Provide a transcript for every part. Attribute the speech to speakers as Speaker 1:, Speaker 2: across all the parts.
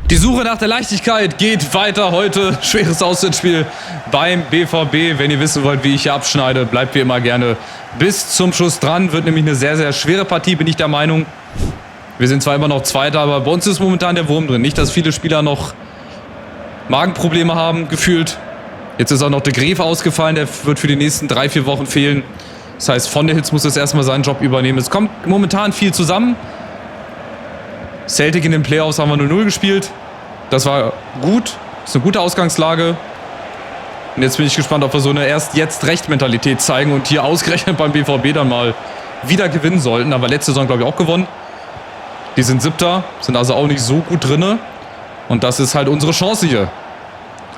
Speaker 1: Die Suche nach der Leichtigkeit geht weiter heute. Schweres Auswärtsspiel beim BVB. Wenn ihr wissen wollt, wie ich hier abschneide, bleibt wie immer gerne bis zum Schluss dran. Wird nämlich eine sehr, sehr schwere Partie, bin ich der Meinung. Wir sind zwar immer noch Zweiter, aber bei uns ist momentan der Wurm drin. Nicht, dass viele Spieler noch Magenprobleme haben, gefühlt. Jetzt ist auch noch de Graef ausgefallen. Der wird für die nächsten 3-4 Wochen fehlen. Das heißt, Von der Hitz muss jetzt erstmal seinen Job übernehmen. Es kommt momentan viel zusammen. Celtic in den Playoffs haben wir 0-0 gespielt. Das war gut. Das ist eine gute Ausgangslage. Und jetzt bin ich gespannt, ob wir so eine Erst-Jetzt-Recht-Mentalität zeigen und hier ausgerechnet beim BVB dann mal wieder gewinnen sollten. Aber letzte Saison, glaube ich, auch gewonnen. Die sind 7., sind also auch nicht so gut drinne. Und das ist halt unsere Chance hier.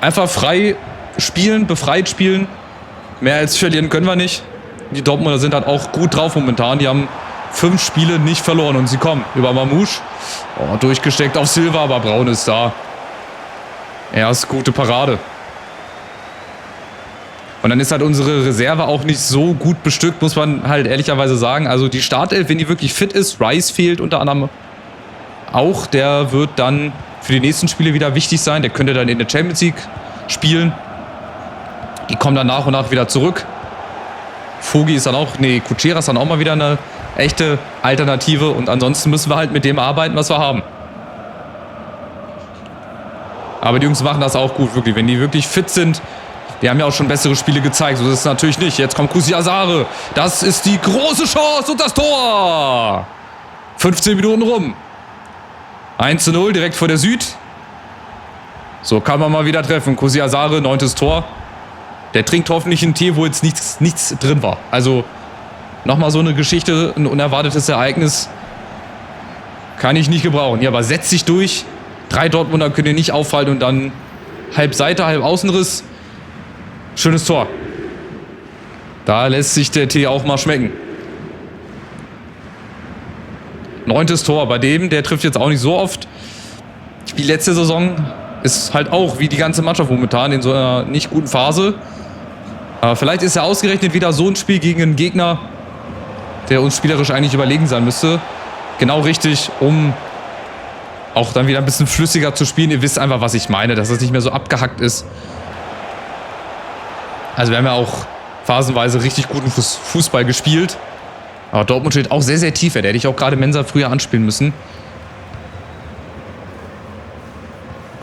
Speaker 1: Einfach frei spielen, befreit spielen. Mehr als verlieren können wir nicht. Die Dortmunder sind halt auch gut drauf momentan. Die haben 5 Spiele nicht verloren und sie kommen über Mamouche. Oh, durchgesteckt auf Silva, aber Braun ist da. Erst gute Parade. Und dann ist halt unsere Reserve auch nicht so gut bestückt, muss man halt ehrlicherweise sagen. Also die Startelf, wenn die wirklich fit ist, Rice fehlt unter anderem auch. Der wird dann für die nächsten Spiele wieder wichtig sein. Der könnte dann in der Champions League spielen. Die kommen dann nach und nach wieder zurück. Vogi ist dann auch, Kuchera ist dann auch mal wieder eine echte Alternative. Und ansonsten müssen wir halt mit dem arbeiten, was wir haben. Aber die Jungs machen das auch gut, wirklich. Wenn die wirklich fit sind, die haben ja auch schon bessere Spiele gezeigt. So ist es natürlich nicht. Jetzt kommt Kusi Asare. Das ist die große Chance und das Tor. 15 Minuten rum. 1:0 direkt vor der Süd. So kann man mal wieder treffen. Kusi Asare, 9. Tor. Der trinkt hoffentlich einen Tee, wo jetzt nichts drin war. Also nochmal so eine Geschichte, ein unerwartetes Ereignis. Kann ich nicht gebrauchen. Ja, aber setzt sich durch. 3 Dortmunder können ihr nicht aufhalten und dann halb Seite, halb Außenriss. Schönes Tor. Da lässt sich der Tee auch mal schmecken. 9. Tor bei dem, der trifft jetzt auch nicht so oft. Die letzte Saison ist halt auch wie die ganze Mannschaft momentan in so einer nicht guten Phase. Aber vielleicht ist ja ausgerechnet wieder so ein Spiel gegen einen Gegner, der uns spielerisch eigentlich überlegen sein müsste. Genau richtig, um auch dann wieder ein bisschen flüssiger zu spielen. Ihr wisst einfach, was ich meine, dass es nicht mehr so abgehackt ist. Also wir haben ja auch phasenweise richtig guten Fußball gespielt. Aber Dortmund steht auch sehr, sehr tief. Da hätte ich auch gerade Mensah früher anspielen müssen.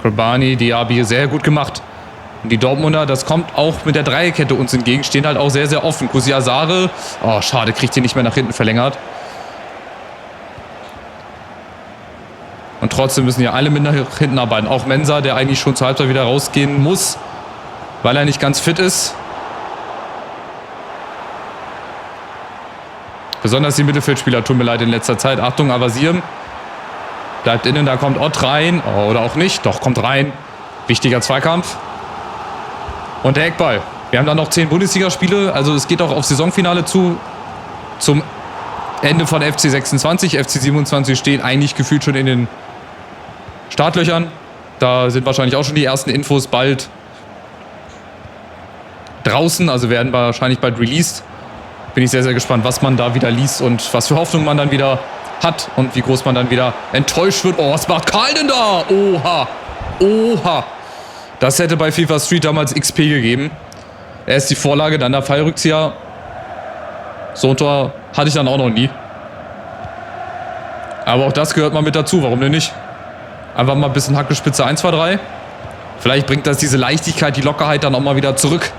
Speaker 1: Kobani, Diaby, sehr gut gemacht. Und die Dortmunder, das kommt auch mit der Dreierkette uns entgegen, stehen halt auch sehr, sehr offen. Kusi Asare, oh schade, kriegt hier nicht mehr nach hinten verlängert. Und trotzdem müssen hier alle mit nach hinten arbeiten. Auch Mensah, der eigentlich schon zur Halbzeit wieder rausgehen muss, weil er nicht ganz fit ist. Besonders die Mittelfeldspieler tun mir leid in letzter Zeit. Achtung, Avasir bleibt innen, da kommt Ott rein. Oh, oder auch nicht, doch, kommt rein. Wichtiger Zweikampf. Und der Eckball. Wir haben dann noch 10 Bundesligaspiele, also es geht auch auf Saisonfinale zu. Zum Ende von FC 26. FC 27 stehen eigentlich gefühlt schon in den Startlöchern. Da sind wahrscheinlich auch schon die ersten Infos bald draußen, also werden wahrscheinlich bald released. Bin ich sehr, sehr gespannt, was man da wieder liest und was für Hoffnung man dann wieder hat und wie groß man dann wieder enttäuscht wird. Oh, was macht Karl denn da? Oha. Oha. Das hätte bei FIFA Street damals XP gegeben. Erst die Vorlage, dann der Fallrückzieher. So ein Tor hatte ich dann auch noch nie. Aber auch das gehört mal mit dazu, warum denn nicht? Einfach mal ein bisschen Hackespitze 1, 2, 3. Vielleicht bringt das diese Leichtigkeit, die Lockerheit dann auch mal wieder zurück.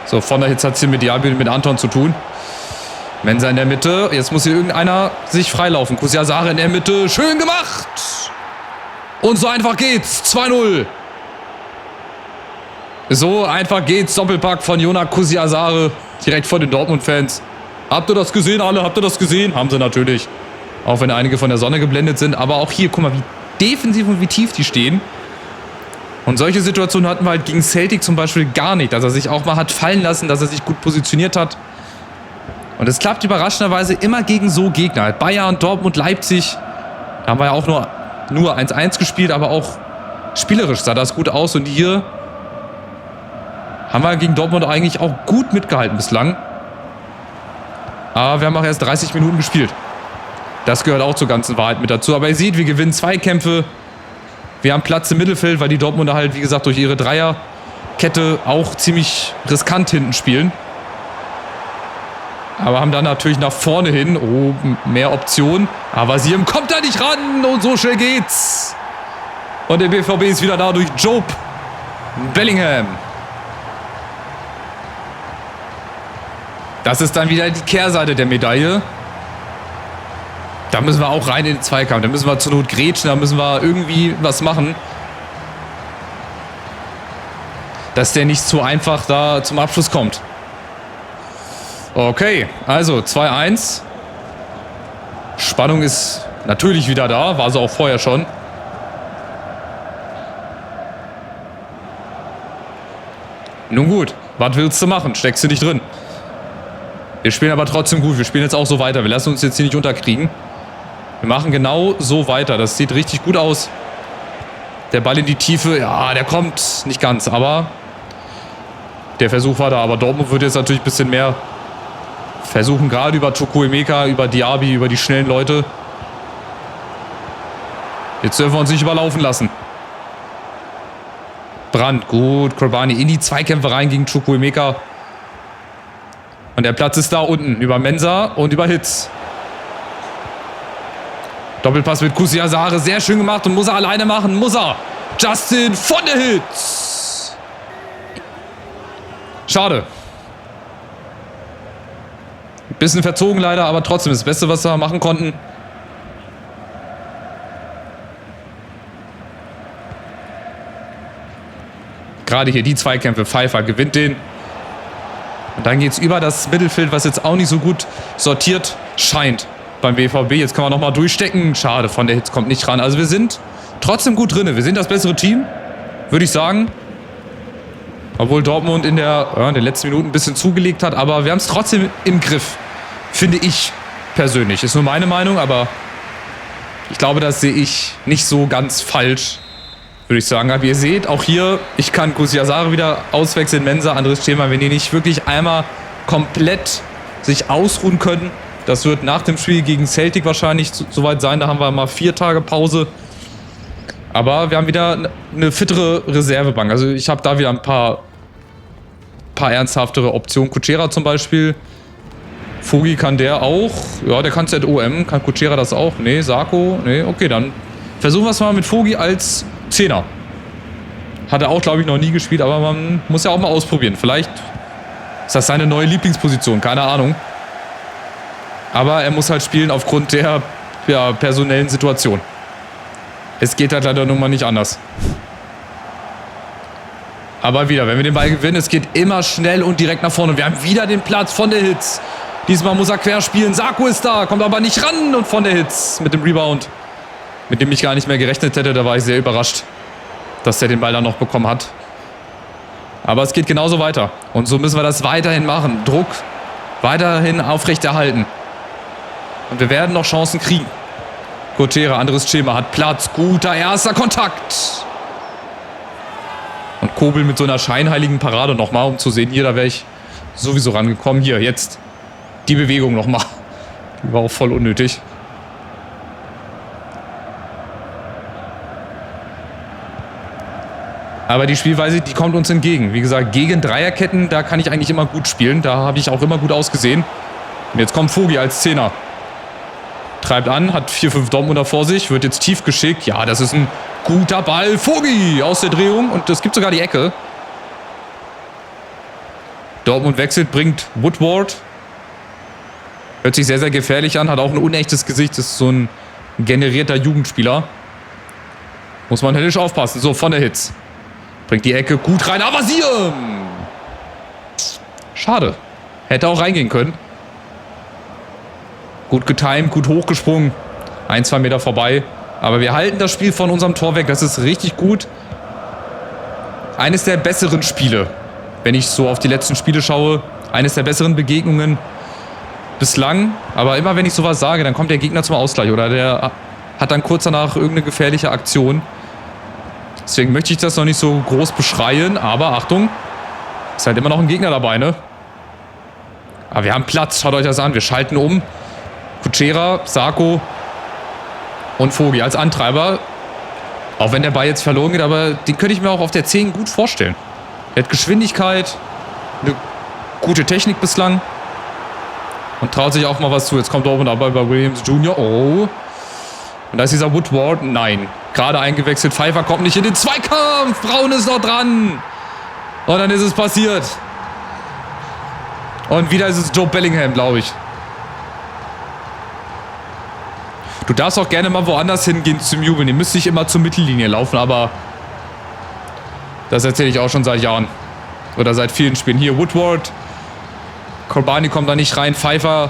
Speaker 1: So, von der Hitz hat es hier mit Diaby und mit Anton zu tun. Mensah in der Mitte. Jetzt muss hier irgendeiner sich freilaufen. Kusi Asare in der Mitte. Schön gemacht! Und so einfach geht's. 2:0. So einfach geht's. Doppelpack von Jona Kusi Asare. Direkt von den Dortmund-Fans. Habt ihr das gesehen, alle? Habt ihr das gesehen? Haben sie natürlich. Auch wenn einige von der Sonne geblendet sind. Aber auch hier, guck mal, wie defensiv und wie tief die stehen. Und solche Situationen hatten wir halt gegen Celtic zum Beispiel gar nicht. Dass er sich auch mal hat fallen lassen, dass er sich gut positioniert hat. Und es klappt überraschenderweise immer gegen so Gegner. Bayern, Dortmund, Leipzig. Da haben wir ja auch nur 1-1 gespielt, aber auch spielerisch sah das gut aus. Und hier haben wir gegen Dortmund eigentlich auch gut mitgehalten bislang. Aber wir haben auch erst 30 Minuten gespielt. Das gehört auch zur ganzen Wahrheit mit dazu. Aber ihr seht, wir gewinnen Zweikämpfe. Wir haben Platz im Mittelfeld, weil die Dortmunder halt, wie gesagt, durch ihre Dreierkette auch ziemlich riskant hinten spielen. Aber haben dann natürlich nach vorne hin mehr Optionen. Aber Siem kommt da nicht ran und so schnell geht's. Und der BVB ist wieder da durch Job Bellingham. Das ist dann wieder die Kehrseite der Medaille. Da müssen wir auch rein in den Zweikampf. Da müssen wir zur Not grätschen, da müssen wir irgendwie was machen. Dass der nicht so einfach da zum Abschluss kommt. Okay, also 2-1. Spannung ist natürlich wieder da, war sie auch vorher schon. Nun gut, was willst du machen? Steckst du nicht drin. Wir spielen aber trotzdem gut, wir spielen jetzt auch so weiter. Wir lassen uns jetzt hier nicht unterkriegen. Wir machen genau so weiter, das sieht richtig gut aus. Der Ball in die Tiefe, ja, der kommt nicht ganz, aber der Versuch war da. Aber Dortmund wird jetzt natürlich ein bisschen mehr versuchen, gerade über Chukwuemeka, über Diaby, über die schnellen Leute. Jetzt dürfen wir uns nicht überlaufen lassen. Brandt, gut, Kobani in die Zweikämpfe rein gegen Chukwuemeka. Und der Platz ist da unten, über Mensah und über Hitz. Doppelpass mit Kusiasare, sehr schön gemacht und muss er alleine machen, muss er. Justin von der Hitz. Schade. Ein bisschen verzogen leider, aber trotzdem das Beste, was wir machen konnten. Gerade hier die Zweikämpfe, Pfeiffer gewinnt den. Und dann geht es über das Mittelfeld, was jetzt auch nicht so gut sortiert scheint beim BVB. Jetzt können wir nochmal durchstecken. Schade, von der Hitz kommt nicht ran. Also wir sind trotzdem gut drin. Wir sind das bessere Team, würde ich sagen. Obwohl Dortmund in den letzten Minuten ein bisschen zugelegt hat. Aber wir haben es trotzdem im Griff, finde ich persönlich. Ist nur meine Meinung, aber ich glaube, das sehe ich nicht so ganz falsch, würde ich sagen. Aber ihr seht, auch hier, ich kann Kusiasare wieder auswechseln, Mensah, anderes Thema, wenn die nicht wirklich einmal komplett sich ausruhen können. Das wird nach dem Spiel gegen Celtic wahrscheinlich soweit sein. Da haben wir mal 4 Tage Pause. Aber wir haben wieder eine fittere Reservebank. Also ich habe da wieder ein paar ernsthaftere Optionen. Kutschera zum Beispiel. Fugi kann der auch. Ja, der kann ZOM. Kann Kutschera das auch? Nee, Sarko. Nee, okay, dann versuchen wir es mal mit Fugi als Zehner. Hat er auch, glaube ich, noch nie gespielt. Aber man muss ja auch mal ausprobieren. Vielleicht ist das seine neue Lieblingsposition. Keine Ahnung. Aber er muss halt spielen aufgrund der personellen Situation. Es geht halt leider nun mal nicht anders. Aber wieder, wenn wir den Ball gewinnen, es geht immer schnell und direkt nach vorne. Wir haben wieder den Platz von der Hitz. Diesmal muss er quer spielen. Sarko ist da, kommt aber nicht ran. Und von der Hitz mit dem Rebound, mit dem ich gar nicht mehr gerechnet hätte. Da war ich sehr überrascht, dass er den Ball dann noch bekommen hat. Aber es geht genauso weiter. Und so müssen wir das weiterhin machen. Druck weiterhin aufrechterhalten. Und wir werden noch Chancen kriegen. Kutschera, anderes Schema, hat Platz. Guter erster Kontakt. Und Kobel mit so einer scheinheiligen Parade nochmal, um zu sehen, hier, da wäre ich sowieso rangekommen. Hier, jetzt die Bewegung nochmal. Die war auch voll unnötig. Aber die Spielweise, die kommt uns entgegen. Wie gesagt, gegen Dreierketten, da kann ich eigentlich immer gut spielen. Da habe ich auch immer gut ausgesehen. Und jetzt kommt Fugi als Zehner. Treibt an, hat 4-5 Dortmunder vor sich, wird jetzt tief geschickt. Ja, das ist ein guter Ball. Fugi aus der Drehung und es gibt sogar die Ecke. Dortmund wechselt, bringt Woodward. Hört sich sehr, sehr gefährlich an, hat auch ein unechtes Gesicht, ist so ein generierter Jugendspieler. Muss man höllisch aufpassen. So, von der Hitz. Bringt die Ecke gut rein, aber Siem! Schade. Hätte auch reingehen können. Gut getimt, gut hochgesprungen. 1-2 Meter vorbei. Aber wir halten das Spiel von unserem Tor weg. Das ist richtig gut. Eines der besseren Spiele, wenn ich so auf die letzten Spiele schaue. Eines der besseren Begegnungen bislang. Aber immer wenn ich sowas sage, dann kommt der Gegner zum Ausgleich. Oder der hat dann kurz danach irgendeine gefährliche Aktion. Deswegen möchte ich das noch nicht so groß beschreien. Aber Achtung, ist halt immer noch ein Gegner dabei, ne? Aber wir haben Platz. Schaut euch das an. Wir schalten um. Kutschera, Sarko, Und Vogi als Antreiber. Auch wenn der Ball jetzt verloren geht, aber den könnte ich mir auch auf der 10 gut vorstellen. Er hat Geschwindigkeit, eine gute Technik bislang. Und traut sich auch mal was zu. Jetzt kommt Dortmund aber bei Williams Jr. Oh. Und da ist dieser Woodward. Nein. Gerade eingewechselt. Pfeiffer kommt nicht in den Zweikampf. Braun ist noch dran. Und dann ist es passiert. Und wieder ist es Joe Bellingham, glaube ich. Du darfst auch gerne mal woanders hingehen zum Jubeln. Ihr müsst nicht immer zur Mittellinie laufen, aber das erzähle ich auch schon seit Jahren. Oder seit vielen Spielen. Hier Woodward. Kobani kommt da nicht rein. Pfeiffer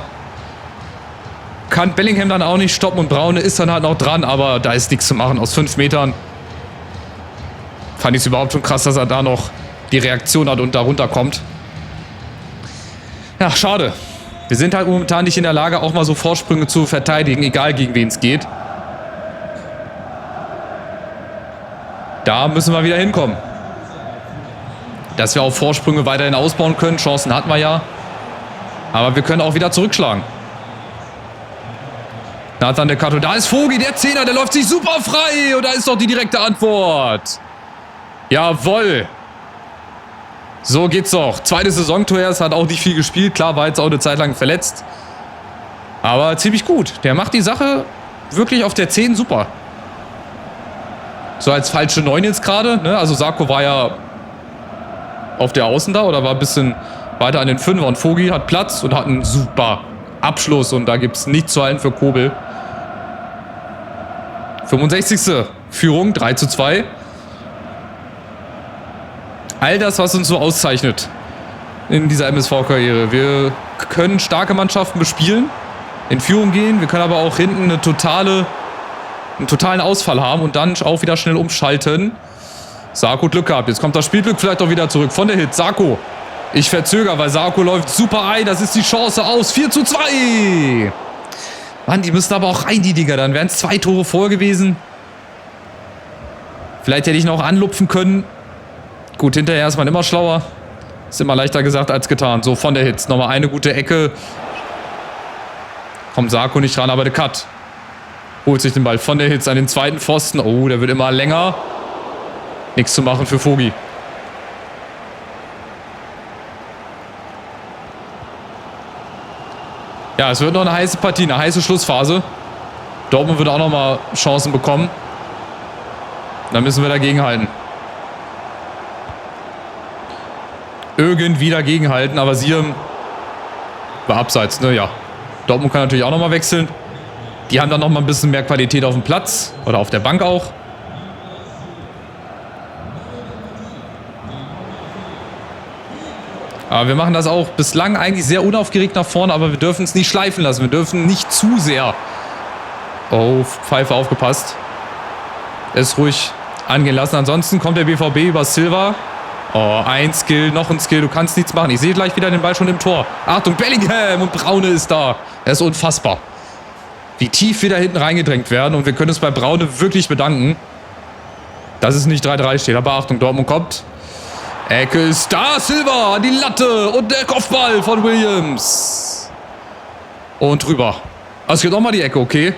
Speaker 1: kann Bellingham dann auch nicht stoppen und Braune ist dann halt noch dran, aber da ist nichts zu machen. Aus 5 Metern fand ich es überhaupt schon krass, dass er da noch die Reaktion hat und da runterkommt. Ja, schade. Wir sind halt momentan nicht in der Lage, auch mal so Vorsprünge zu verteidigen, egal gegen wen es geht. Da müssen wir wieder hinkommen. Dass wir auch Vorsprünge weiterhin ausbauen können. Chancen hatten wir ja. Aber wir können auch wieder zurückschlagen. Nathan De Cato, da ist Vogi, der Zehner, der läuft sich super frei. Und da ist doch die direkte Antwort. Jawohl. So geht's doch. Zweites Saisontor, es hat auch nicht viel gespielt. Klar, war jetzt auch eine Zeit lang verletzt. Aber ziemlich gut. Der macht die Sache wirklich auf der 10 super. So als falsche 9 jetzt gerade. Ne? Also Sarko war ja auf der Außen da oder war ein bisschen weiter an den 5er. Und Vogi hat Platz und hat einen super Abschluss. Und da gibt's nichts zu halten für Kobel. 65. Führung, 3:2. All das, was uns so auszeichnet in dieser MSV-Karriere. Wir können starke Mannschaften bespielen, in Führung gehen. Wir können aber auch hinten einen totalen Ausfall haben und dann auch wieder schnell umschalten. Sarko Glück gehabt. Jetzt kommt das Spielglück vielleicht auch wieder zurück von der Hit. Sarko. Ich verzögere, weil Sarko läuft super ein. Das ist die Chance aus. 4:2. Mann, die müssen aber auch rein, die Dinger. Dann wären es 2 Tore vor gewesen. Vielleicht hätte ich noch anlupfen können. Gut, hinterher ist man immer schlauer. Ist immer leichter gesagt als getan. So, von der Hitz. Nochmal eine gute Ecke. Kommt Sarko nicht ran, aber der Cut. Holt sich den Ball von der Hitz an den zweiten Pfosten. Oh, der wird immer länger. Nichts zu machen für Vogi. Ja, es wird noch eine heiße Partie, eine heiße Schlussphase. Dortmund wird auch nochmal Chancen bekommen. Dann müssen wir dagegenhalten. Irgendwie dagegenhalten, aber Siem war abseits, ne? Ja. Dortmund kann natürlich auch nochmal wechseln. Die haben dann nochmal ein bisschen mehr Qualität auf dem Platz oder auf der Bank auch. Aber wir machen das auch bislang eigentlich sehr unaufgeregt nach vorne, aber wir dürfen es nicht schleifen lassen. Wir dürfen nicht zu sehr. Oh, Pfeife aufgepasst. Es ruhig angehen lassen. Ansonsten kommt der BVB über Silva. Oh, ein Skill, noch ein Skill. Du kannst nichts machen. Ich sehe gleich wieder den Ball schon im Tor. Achtung, Bellingham und Braune ist da. Er ist unfassbar. Wie tief wir da hinten reingedrängt werden. Und wir können uns bei Braune wirklich bedanken, dass es nicht 3:3 steht. Aber Achtung, Dortmund kommt. Ecke ist da. Silva an die Latte. Und der Kopfball von Williams. Und drüber. Also es gibt nochmal die Ecke, okay.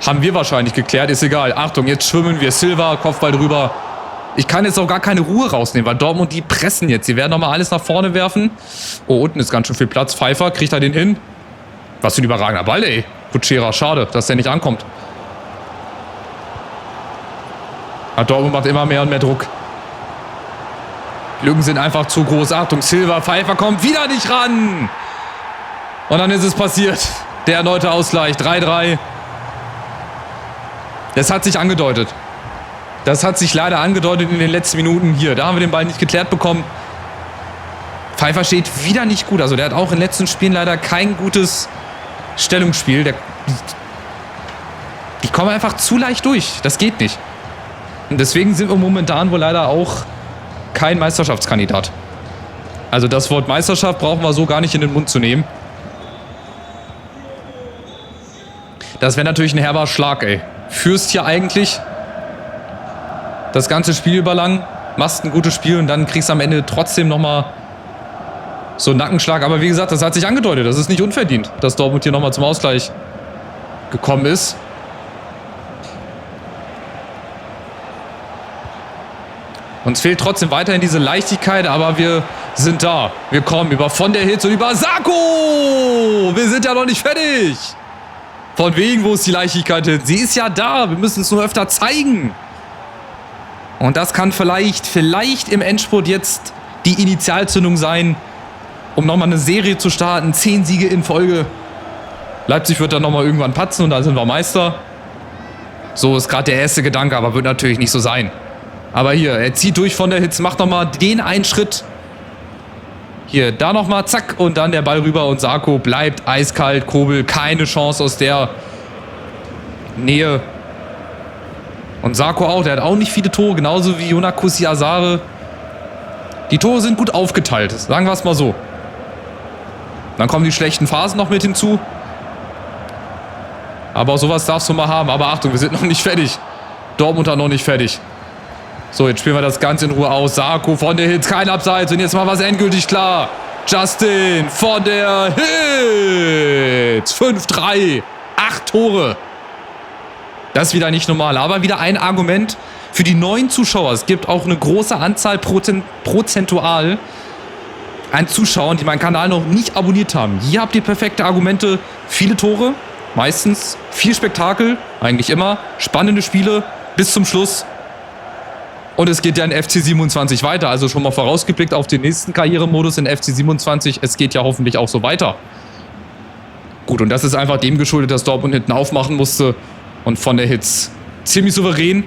Speaker 1: Haben wir wahrscheinlich geklärt. Ist egal. Achtung, jetzt schwimmen wir. Silva, Kopfball drüber. Ich kann jetzt auch gar keine Ruhe rausnehmen, weil Dortmund, die pressen jetzt. Sie werden nochmal alles nach vorne werfen. Oh, unten ist ganz schön viel Platz. Pfeiffer, kriegt er den hin? Was für ein überragender Ball, ey. Kutschera, schade, dass der nicht ankommt. Aber Dortmund macht immer mehr und mehr Druck. Die Lücken sind einfach zu groß. Achtung, Silva, Pfeiffer kommt wieder nicht ran. Und dann ist es passiert. Der erneute Ausgleich, 3:3. Das hat sich angedeutet. Das hat sich leider angedeutet in den letzten Minuten hier. Da haben wir den Ball nicht geklärt bekommen. Pfeiffer steht wieder nicht gut. Also der hat auch in den letzten Spielen leider kein gutes Stellungsspiel. Die kommen einfach zu leicht durch. Das geht nicht. Und deswegen sind wir momentan wohl leider auch kein Meisterschaftskandidat. Also das Wort Meisterschaft brauchen wir so gar nicht in den Mund zu nehmen. Das wäre natürlich ein herber Schlag, ey. Führst hier eigentlich das ganze Spiel über lang, machst ein gutes Spiel und dann kriegst du am Ende trotzdem nochmal so einen Nackenschlag. Aber wie gesagt, das hat sich angedeutet. Das ist nicht unverdient, dass Dortmund hier nochmal zum Ausgleich gekommen ist. Uns fehlt trotzdem weiterhin diese Leichtigkeit, aber wir sind da. Wir kommen über von der Hitz und über Sako. Wir sind ja noch nicht fertig. Von wegen, wo ist die Leichtigkeit hin? Sie ist ja da. Wir müssen es nur öfter zeigen. Und das kann vielleicht im Endspurt jetzt die Initialzündung sein, um nochmal eine Serie zu starten. 10 Siege in Folge. Leipzig wird dann nochmal irgendwann patzen und dann sind wir Meister. So ist gerade der erste Gedanke, aber wird natürlich nicht so sein. Aber hier, er zieht durch von der Hitz, macht nochmal den einen Schritt. Hier, da nochmal, zack, und dann der Ball rüber und Sako bleibt eiskalt. Kobel, keine Chance aus der Nähe. Und Sako auch, der hat auch nicht viele Tore, genauso wie Yonakusi Asare. Die Tore sind gut aufgeteilt, sagen wir es mal so. Dann kommen die schlechten Phasen noch mit hinzu. Aber sowas darfst du mal haben. Aber Achtung, wir sind noch nicht fertig. Dortmund hat noch nicht fertig. So, jetzt spielen wir das Ganze in Ruhe aus. Sako von der Hitz, kein Abseits. Und jetzt mal was endgültig klar. Justin von der Hitz. 5-3. 8 Tore. Das ist wieder nicht normal. Aber wieder ein Argument für die neuen Zuschauer. Es gibt auch eine große Anzahl prozentual an Zuschauern, die meinen Kanal noch nicht abonniert haben. Hier habt ihr perfekte Argumente. Viele Tore. Meistens viel Spektakel. Eigentlich immer. Spannende Spiele. Bis zum Schluss. Und es geht ja in FC 27 weiter, also schon mal vorausgeblickt auf den nächsten Karrieremodus in FC 27. Es geht ja hoffentlich auch so weiter. Gut, und das ist einfach dem geschuldet, dass Dortmund hinten aufmachen musste. Und von der Hitz ziemlich souverän,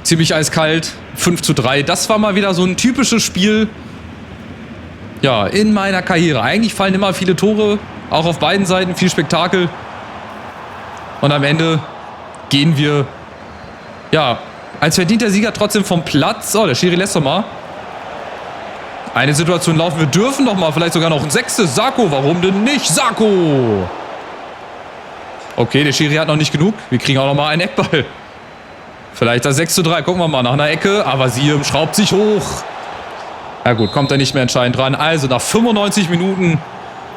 Speaker 1: ziemlich eiskalt, 5-3. Das war mal wieder so ein typisches Spiel, ja, in meiner Karriere. Eigentlich fallen immer viele Tore, auch auf beiden Seiten, viel Spektakel. Und am Ende gehen wir, ja, als verdienter Sieger trotzdem vom Platz. Oh, der Schiri lässt doch mal eine Situation laufen. Wir dürfen doch mal vielleicht sogar noch ein 6. Sako, warum denn nicht? Sako! Okay, der Schiri hat noch nicht genug. Wir kriegen auch noch mal einen Eckball. Vielleicht das 6-3. Gucken wir mal nach einer Ecke. Aber Siem schraubt sich hoch. Na gut, kommt er nicht mehr entscheidend dran. Also nach 95 Minuten,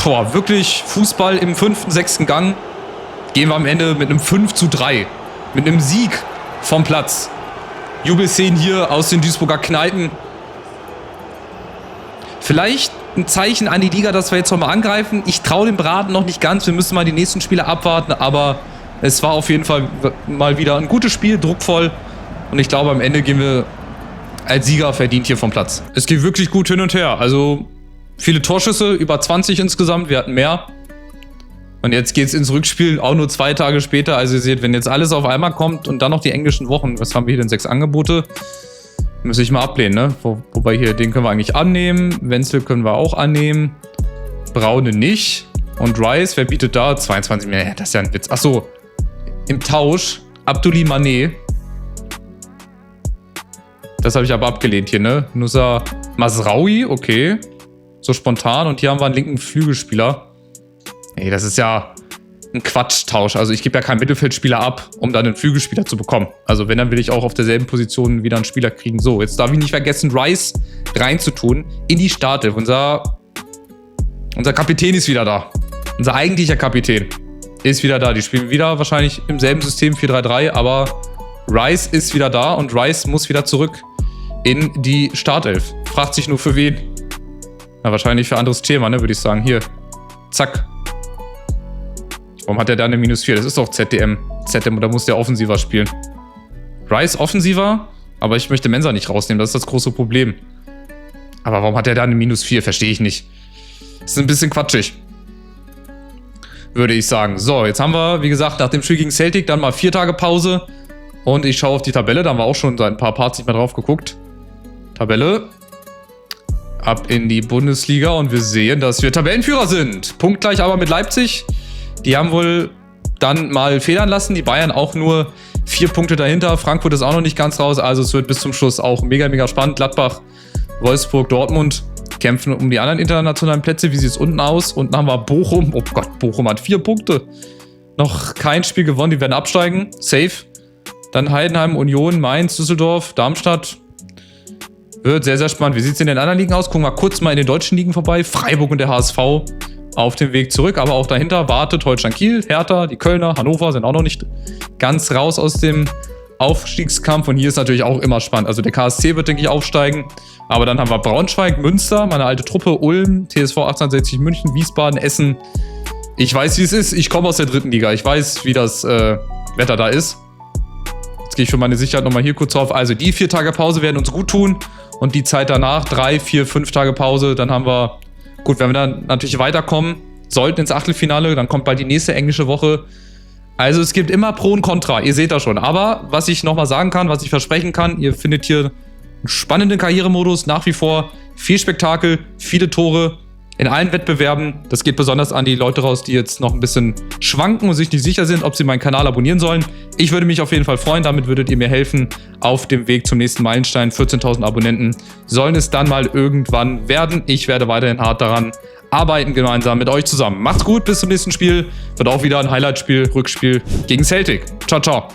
Speaker 1: boah, wirklich Fußball im 5., 6. Gang, gehen wir am Ende mit einem 5-3. Mit einem Sieg vom Platz. Jubelszenen hier aus den Duisburger Kneipen. Vielleicht ein Zeichen an die Liga, dass wir jetzt nochmal angreifen. Ich traue dem Braten noch nicht ganz. Wir müssen mal die nächsten Spiele abwarten. Aber es war auf jeden Fall mal wieder ein gutes Spiel, druckvoll. Und ich glaube, am Ende gehen wir als Sieger verdient hier vom Platz. Es geht wirklich gut hin und her. Also viele Torschüsse, über 20 insgesamt. Wir hatten mehr. Und jetzt geht es ins Rückspiel, auch nur 2 Tage später. Also ihr seht, wenn jetzt alles auf einmal kommt und dann noch die englischen Wochen. Was haben wir hier denn? 6 Angebote. Müsste ich mal ablehnen, ne? Wobei hier, den können wir eigentlich annehmen. Wenzel können wir auch annehmen. Braune nicht. Und Rice, wer bietet da? 22 mehr. Ja, das ist ja ein Witz. Achso, im Tausch. Abduli Mané. Das habe ich aber abgelehnt hier, ne? Nusa Masraoui, okay. So spontan. Und hier haben wir einen linken Flügelspieler. Nee, das ist ja ein Quatschtausch. Also ich gebe ja keinen Mittelfeldspieler ab, um dann einen Flügelspieler zu bekommen. Also wenn, dann will ich auch auf derselben Position wieder einen Spieler kriegen. So, jetzt darf ich nicht vergessen, Rice reinzutun in die Startelf. Unser Kapitän ist wieder da. Unser eigentlicher Kapitän ist wieder da. Die spielen wieder wahrscheinlich im selben System 4-3-3, aber Rice ist wieder da und Rice muss wieder zurück in die Startelf. Fragt sich nur für wen. Na, wahrscheinlich für ein anderes Thema, ne, würde ich sagen. Hier, zack. Warum hat er da eine -4? Das ist doch ZDM. Da muss der offensiver spielen. Rice offensiver, aber ich möchte Mensah nicht rausnehmen. Das ist das große Problem. Aber warum hat er da eine -4? Verstehe ich nicht. Das ist ein bisschen quatschig, würde ich sagen. So, jetzt haben wir, wie gesagt, nach dem Spiel gegen Celtic dann mal 4 Tage Pause. Und ich schaue auf die Tabelle. Da haben wir auch schon seit ein paar Parts nicht mehr drauf geguckt. Tabelle. Ab in die Bundesliga. Und wir sehen, dass wir Tabellenführer sind. Punktgleich aber mit Leipzig. Die haben wohl dann mal federn lassen. Die Bayern auch nur 4 Punkte dahinter. Frankfurt ist auch noch nicht ganz raus. Also es wird bis zum Schluss auch mega, mega spannend. Gladbach, Wolfsburg, Dortmund kämpfen um die anderen internationalen Plätze. Wie sieht es unten aus? Unten haben wir Bochum. Oh Gott, Bochum hat 4 Punkte. Noch kein Spiel gewonnen. Die werden absteigen. Safe. Dann Heidenheim, Union, Mainz, Düsseldorf, Darmstadt. Wird sehr, sehr spannend. Wie sieht es in den anderen Ligen aus? Gucken wir kurz mal in den deutschen Ligen vorbei. Freiburg und der HSV. auf dem Weg zurück. Aber auch dahinter wartet Holstein Kiel, Hertha, die Kölner, Hannover sind auch noch nicht ganz raus aus dem Aufstiegskampf. Und hier ist natürlich auch immer spannend. Also der KSC wird, denke ich, aufsteigen. Aber dann haben wir Braunschweig, Münster, meine alte Truppe, Ulm, TSV 1860 München, Wiesbaden, Essen. Ich weiß, wie es ist. Ich komme aus der 3. Liga. Ich weiß, wie das Wetter da ist. Jetzt gehe ich für meine Sicherheit nochmal hier kurz drauf. Also die 4 Tage Pause werden uns gut tun. Und die Zeit danach, 3, 4, 5 Tage Pause, dann haben wir, gut, wenn wir dann natürlich weiterkommen, sollten ins Achtelfinale, dann kommt bald die nächste englische Woche. Also es gibt immer Pro und Contra, ihr seht das schon. Aber was ich nochmal sagen kann, was ich versprechen kann, ihr findet hier einen spannenden Karrieremodus, nach wie vor viel Spektakel, viele Tore in allen Wettbewerben. Das geht besonders an die Leute raus, die jetzt noch ein bisschen schwanken und sich nicht sicher sind, ob sie meinen Kanal abonnieren sollen. Ich würde mich auf jeden Fall freuen, damit würdet ihr mir helfen auf dem Weg zum nächsten Meilenstein. 14.000 Abonnenten sollen es dann mal irgendwann werden. Ich werde weiterhin hart daran arbeiten, gemeinsam mit euch zusammen. Macht's gut, bis zum nächsten Spiel. Wird auch wieder ein Highlight-Spiel, Rückspiel gegen Celtic. Ciao, ciao.